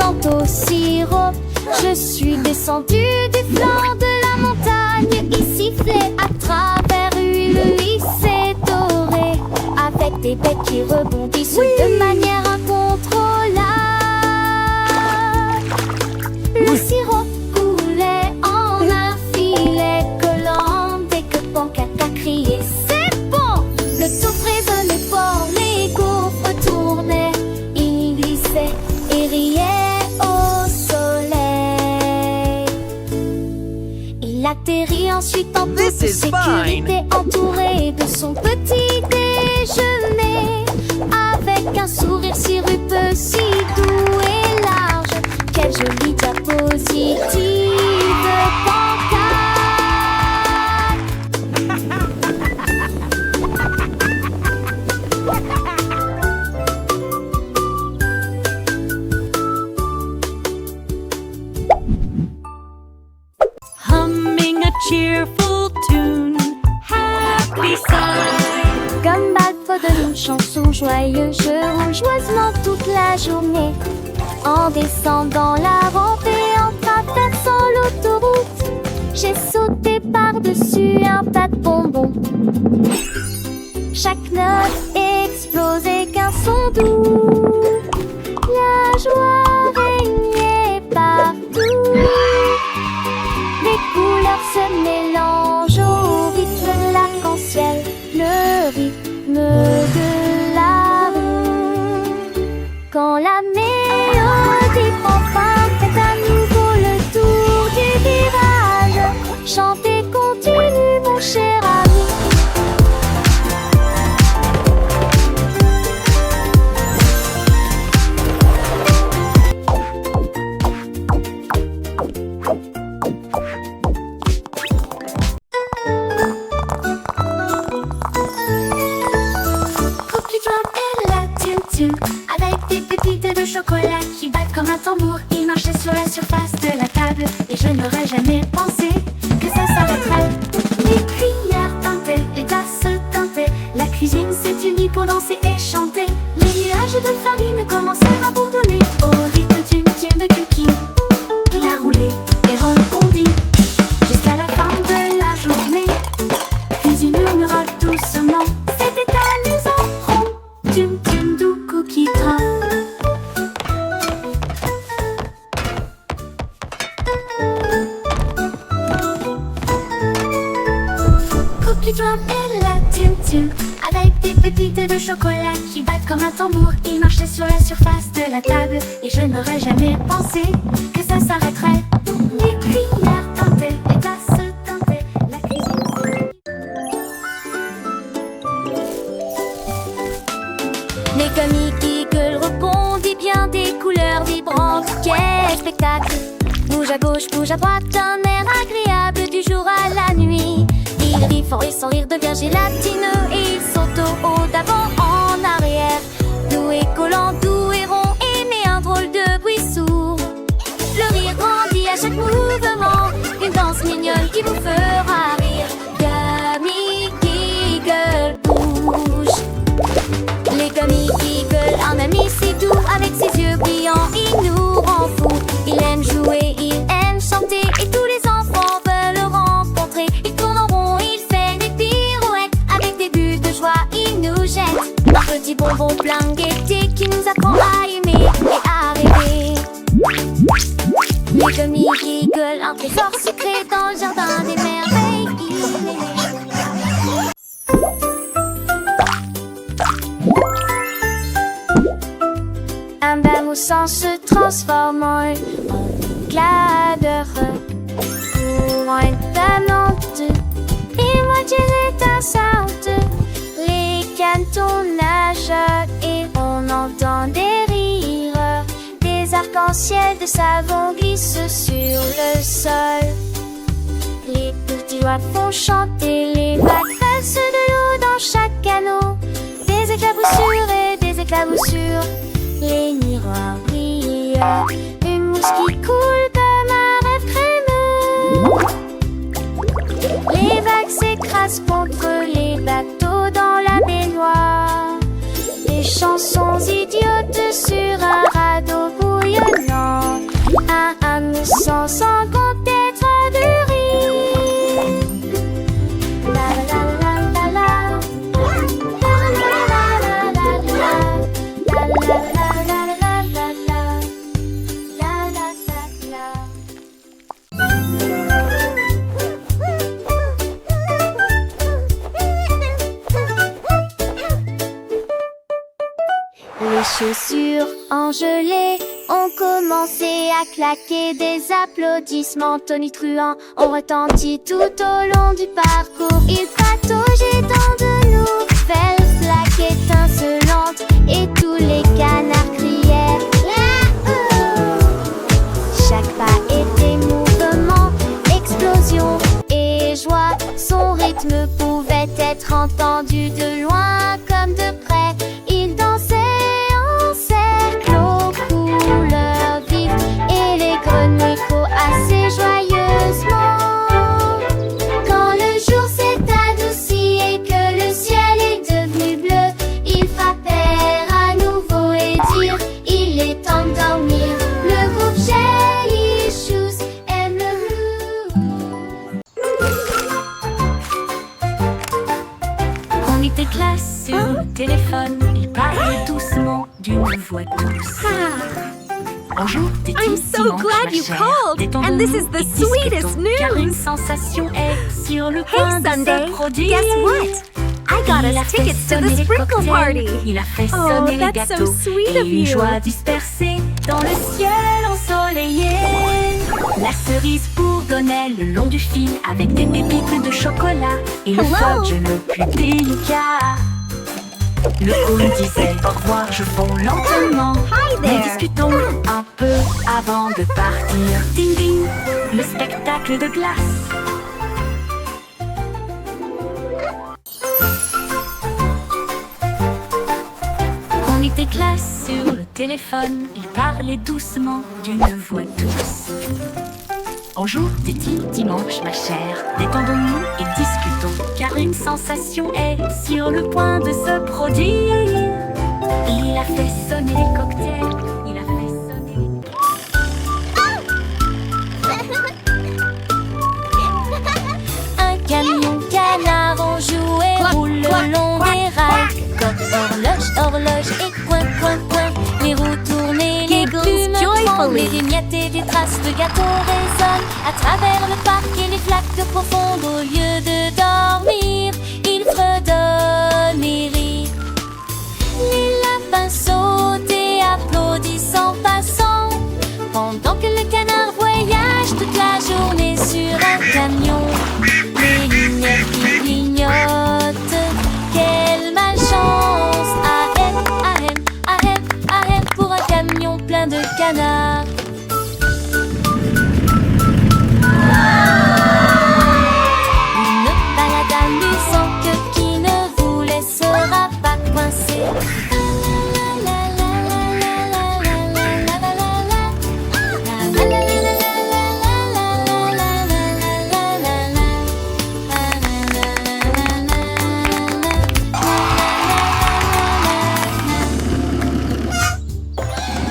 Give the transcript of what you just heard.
vivante au sirop. Je suis descendue du flanc de la montagne. Il sifflait à travers une lycée dorée, avec des bêtes qui rebondissent de manière incontrôlable. Le sirop coulait en un filet collant dès que Pancake criait c'est bon. Le tout résonnait fort, les gaufres tournaient. Il glissait et riait au soleil. Il atterrit ensuite en toute sécurité, entouré de son petit déjeuner, avec un sourire sirupeux si doux et large. Quelle jolie diapositive, Pancake. Humming a cheerful tune, happy side. Comme Balfo d'une chanson joyeuse, je roule joyeusement toute la journée. En descendant la rampe et en traversant l'autoroute, j'ai sauté par-dessus un tas de bonbons. Chaque note explosait qu'un son doux. La joie régnait partout. Les couleurs se mélangent au rythme de l'arc-en-ciel, le rythme de la rue. Quand la mélodie prend fin, faites à nouveau le tour du virage. Chantez, continue mon cher ami. Avec des pépites de chocolat qui battent comme un tambour. Il marchait sur la surface de la table et je n'aurais jamais pensé que ça s'arrêterait. Les cuillères tintaient, les tasses tintaient. La cuisine s'est unie pour danser et chanter. Les nuages de farine commencèrent à bourdonner au rythme d'une tune de cookies. Il a roulé et rebondi jusqu'à la fin de la journée. Puis il murmura doucement, c'était amusant. Tum tum dou cookie crumb. Cookie drum et la tum tum, avec des pépites de chocolat qui battent comme un tambour. Il marchait sur la surface de la table et je n'aurais jamais pensé que ça s'arrêterait. Les cuillères tintaient, les tasses tintaient, la cuisine. Les comiques Eagle rebondit bien des couleurs vibrantes. Quel spectacle! Bouge à gauche, bouge à droite, un air agréable du jour à la nuit. Il rit fort et son rire devient gélatineux. Et il saute au haut, d'avant en arrière. Doux et collant, doux et rond, émet un drôle de bruit sourd. Le rire grandit à chaque mouvement, une danse mignonne qui vous fera rire. Comique Eagle bouge. Les comiques Eagle, un ami si doux, avec ses yeux brillants, il nous rend fous. Il aime jouer, il aime chanter, et tous les enfants veulent le rencontrer. Il tourne en rond, il fait des pirouettes, avec des bulles de joie, il nous jette un petit bonbon plein de gaieté qui nous apprend à aimer et à rêver. Les comiques Eagle, un trésor secret dans le jardin des merveilles. Un bain moussant se transforme en éclat d'heureux. Courant étonnante, et moitié étincelante. Les canetons nagent et on entend des rires. Des arcs-en-ciel de savon glissent sur le sol. Les petits doigts font chanter les vagues, versent de l'eau dans chaque canot. Des éclaboussures et des éclaboussures. Les miroirs brillent, une mousse qui coule comme un rêve crémeux. Les vagues s'écrasent contre les bateaux dans la baignoire. Des chansons idiotes sur un radeau bouillonnant. Les chaussures engelées ont commencé à claquer. Des applaudissements tonitruants ont retenti tout au long du parcours. Il pataugeait dans de nouvelles flaques étincelantes et tous les canards criaient là-haut. Chaque pas était mouvement, explosion et joie. Son rythme pouvait être entendu de loin comme de près. Il dansait en cercle aux couleurs vives et les grenouilles coassaient joyeusement. Quand le jour s'est adouci et que le ciel est devenu bleu, ils frappèrent à nouveau et dirent il est temps de dormir. Le groupe Jelly Shoes aime le blues. On était classe sur le téléphone. Il parlait doucement d'une voix douce. Bonjour, t'es I'm so glad you called, and this is the sweetest car une news. sensation est sur le Hey point de Sunday, se produire. guess what? I got Il a us fait tickets to sonner the les sprinkle cocktails, party. il a fait Oh, sonner les that's so gâteaux sweet et of une you. joie dispersée dans le ciel ensoleillé. La cerise bourdonnait le long du fil avec des pépites de chocolat et le Hello. fudge le plus délicat. Le clown disait au revoir, je fonds lentement. Hi Nous there. discutons un peu avant de partir. Ding ding, le spectacle de glace. On était classe sur le téléphone. Il parlait doucement d'une voix douce. Bonjour, t'es-il dimanche, ma chère? Détendons-nous et discutons, car une sensation est sur le point de se produire. Il a fait sonner les cocktails. Il a fait sonner les... Un camion canard en jouet roule le long des rails. Comme horloge, horloge et coin, coin, coin. Les roues tournent et les Giggles plumes tremblent. joyfully. Et des miettes et des traces de gâteau résonnent à travers le parc et les flaques profondes. Au lieu de dormir, ils fredonnent et rient.